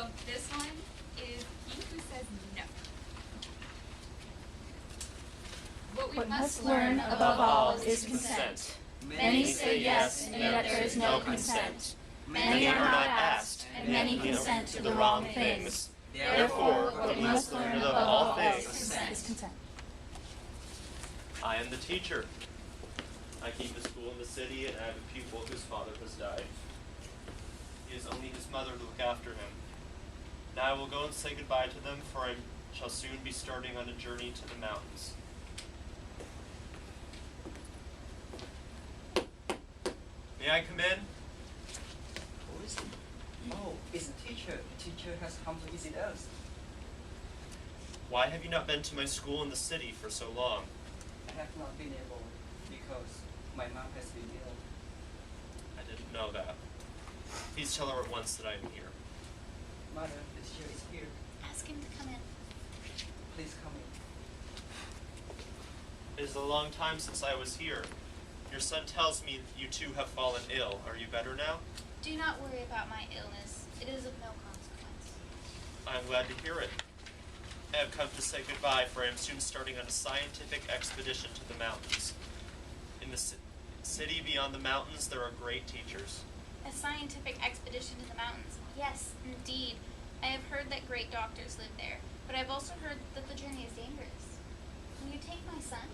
So this one is he who says no. What we must learn above all is consent. Many say yes, and yet there is no consent. Many are not asked, and many consent to the wrong things. Therefore, what we must learn above all things is consent. I am the teacher. I keep a school in the city, and I have a pupil whose father has died. He has only his mother to look after him. Now I will go and say goodbye to them, for I shall soon be starting on a journey to the mountains. May I come in? Who is it? Oh, it's the teacher. The teacher has come to visit us. Why have you not been to my school in the city for so long? I have not been able because my mom has been ill. I didn't know that. Please tell her at once that I am here. Mother, the teacher is here. Ask him to come in. Please come in. It is a long time since I was here. Your son tells me you two have fallen ill. Are you better now? Do not worry about my illness. It is of no consequence. I am glad to hear it. I have come to say goodbye, for I am soon starting on a scientific expedition to the mountains. In the city beyond the mountains, there are great teachers. A scientific expedition to the mountains. Yes, indeed. I have heard that great doctors live there, but I've also heard that the journey is dangerous. Will you take my son?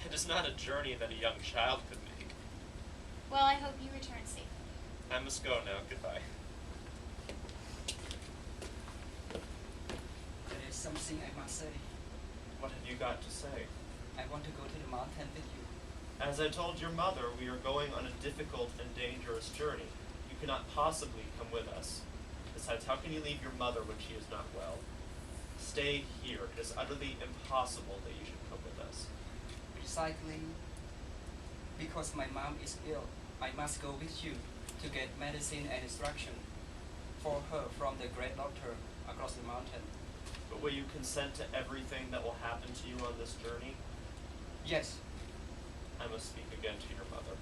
It is not a journey that a young child could make. Well, I hope you return safely. I must go now. Goodbye. There is something I must say. What have you got to say? I want to go to the mountain with you. As I told your mother, we are going on a difficult and dangerous journey. You cannot possibly come with us. Besides, how can you leave your mother when she is not well? Stay here. It is utterly impossible that you should come with us. Precisely because my mom is ill, I must go with you to get medicine and instruction for her from the great doctor across the mountain. But will you consent to everything that will happen to you on this journey? Yes. I must speak again to your mother.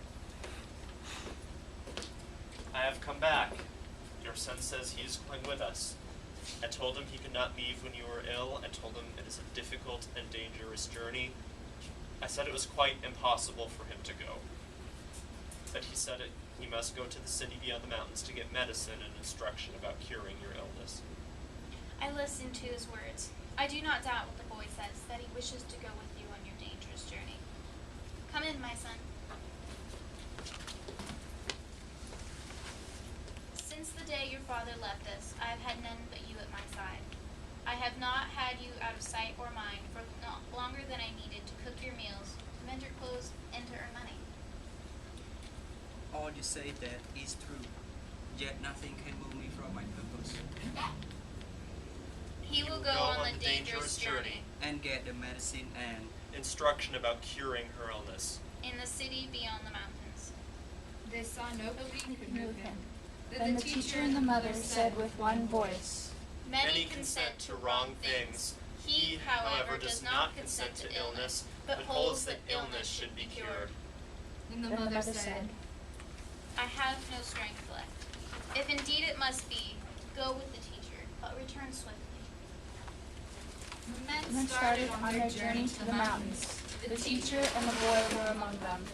I have come back. Your son says he is going with us. I told him he could not leave when you were ill. I told him it is a difficult and dangerous journey. I said it was quite impossible for him to go. But he said he must go to the city beyond the mountains to get medicine and instruction about curing your illness. I listened to his words. I do not doubt what the boy says, that he wishes to go with you on your dangerous journey. Come in, my son. Since the day your father left us, I have had none but you at my side. I have not had you out of sight or mind for longer than I needed to cook your meals, to mend your clothes, and to earn money. All you say that is true, yet nothing can move me from my purpose. He will go on the dangerous journey And get the medicine and Instruction about curing her illness. in the city beyond the mountains. They saw nobody could move him. Then the teacher and the mother said with one voice, Many consent to wrong things. He, however, does not consent to illness, but holds that illness should be cured. Then the Then the mother mother said, said, I have no strength left. If indeed it must be, go with the teacher, but return swiftly. The and then started on their journey to the mountains. The teacher and the boy were among them.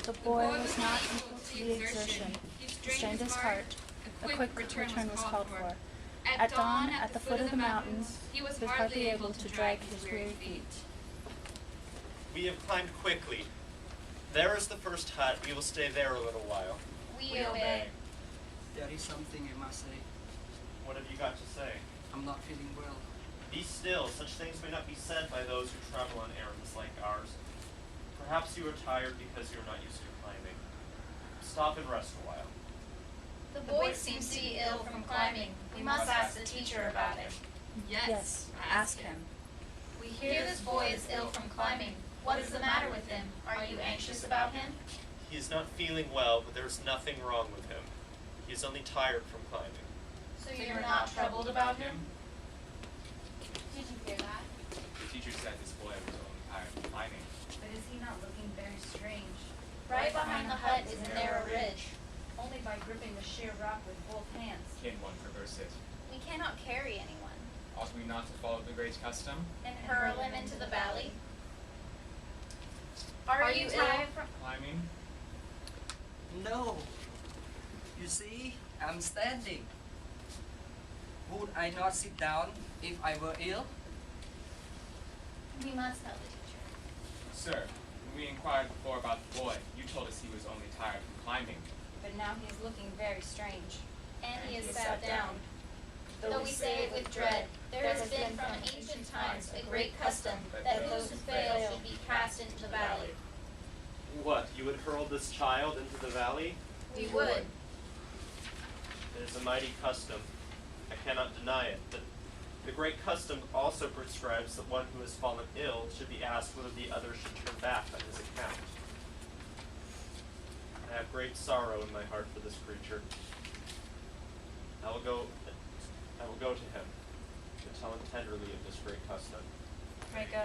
The boy was not equal to the exertion. He strained his heart. A quick return was called for. At dawn, at the foot of the mountains, he was hardly able to drag his weary feet. We have climbed quickly. There is the first hut. We will stay there a little while. We obey. there is something I must say. What have you got to say? I'm not feeling well. Be still. Such things may not be said by those who travel on errands like ours. Perhaps you are tired because you are not used to climbing. Stop and rest a while. The boy seems to be ill from climbing. We must ask the teacher about it. Yes, ask him. We hear this boy is ill from climbing. What is the matter with him? Are you anxious about him? He is not feeling well, but there is nothing wrong with him. He is only tired from climbing. So you're not troubled about him? Did you hear that? The teacher said this boy was only tired from climbing. But is he not looking very strange? Right behind the hut is a narrow ridge. Only by gripping the sheer rock with both hands. Can one traverse it? We cannot carry anyone. Ought we not to follow the great custom? And hurl him into the valley? Are you tired from... Climbing? No. You see, I'm standing. Would I not sit down if I were ill? We must tell the teacher. Sir, when we inquired before about the boy, you told us he was only tired from climbing. But now he is looking very strange. And he is sat down. Though we say it with dread, there has been from ancient times a great custom that those who fail should be cast into the valley. What, you would hurl this child into the valley? We would. It is a mighty custom. I cannot deny it, but the great custom also prescribes that one who has fallen ill should be asked whether the other should turn back on his account. I have great sorrow in my heart for this creature. I will go to him and tell him tenderly of this great custom. Pray go.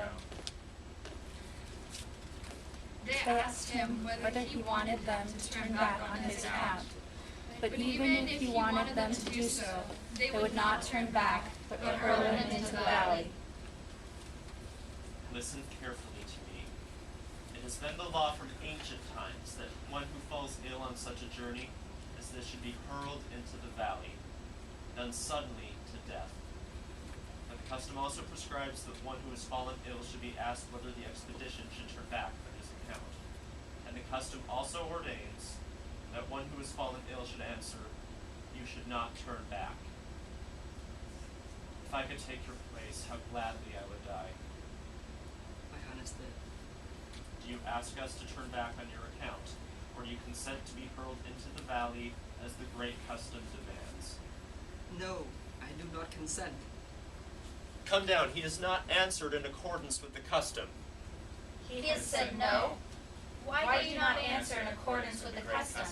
They asked him whether he wanted them to turn back on his account. But even if he wanted them to do so, they would not turn back, but hurl him into the valley. Listen carefully to me. It has been the law from ancient times that one who falls ill on such a journey as this should be hurled into the valley, done suddenly to death. And the custom also prescribes that one who has fallen ill should be asked whether the expedition should turn back on his account. And the custom also ordains that one who has fallen ill should answer, "You should not turn back." If I could take your place, how gladly I would die. I understand. Do you ask us to turn back on your account, or do you consent to be hurled into the valley as the great custom demands? No, I do not consent. Come down, he has not answered in accordance with the custom. He has said no. Why do you not answer in accordance with the custom?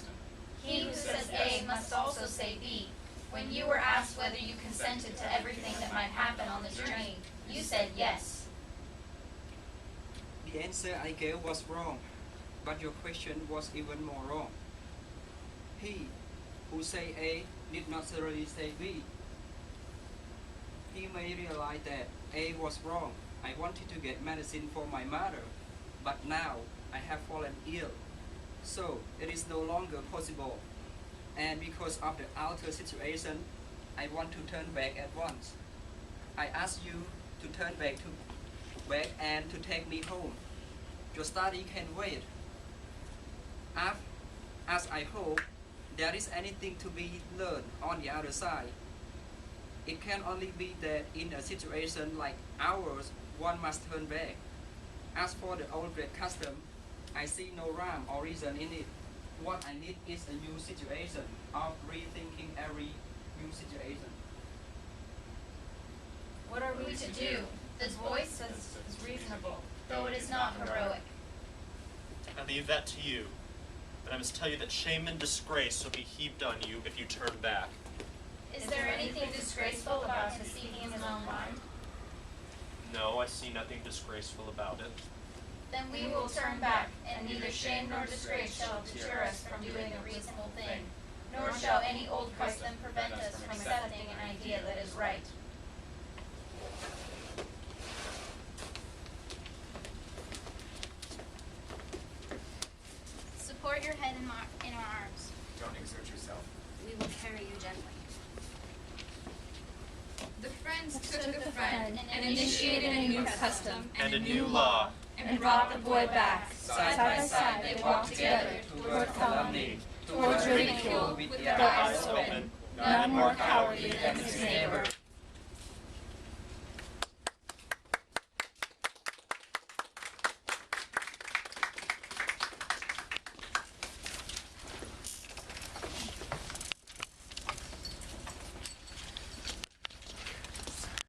He who says A must also say B. When you were asked whether you consented to everything that might happen on the journey, you said yes. The answer I gave was wrong, but your question was even more wrong. He who say A did not necessarily say B. He may realize that A was wrong. I wanted to get medicine for my mother, but now I have fallen ill, so it is no longer possible. And because of the outer situation, I want to turn back at once. I ask you to turn back and to take me home. Your study can wait. As I hope there is anything to be learned on the other side, it can only be that in a situation like ours, one must turn back. As for the old great custom, I see no rhyme or reason in it. What I need is a new situation, of rethinking every new situation. What are we to do? This voice says is reasonable, though it is not heroic. I leave that to you, but I must tell you that shame and disgrace will be heaped on you if you turn back. Is there anything disgraceful about his speaking in his own mind? No, I see nothing disgraceful about it. Then we will turn back, and neither shame nor disgrace shall deter us from doing a reasonable thing, nor shall any old custom prevent us from accepting an idea that is right. Support your head in our arms. Don't exert yourself. We will carry you gently. The friends took Took the friend and initiated a new custom And a new law. and brought the boy back. Side by side they walked together toward calumny, towards ridicule, with their eyes open, none more cowardly than his neighbor.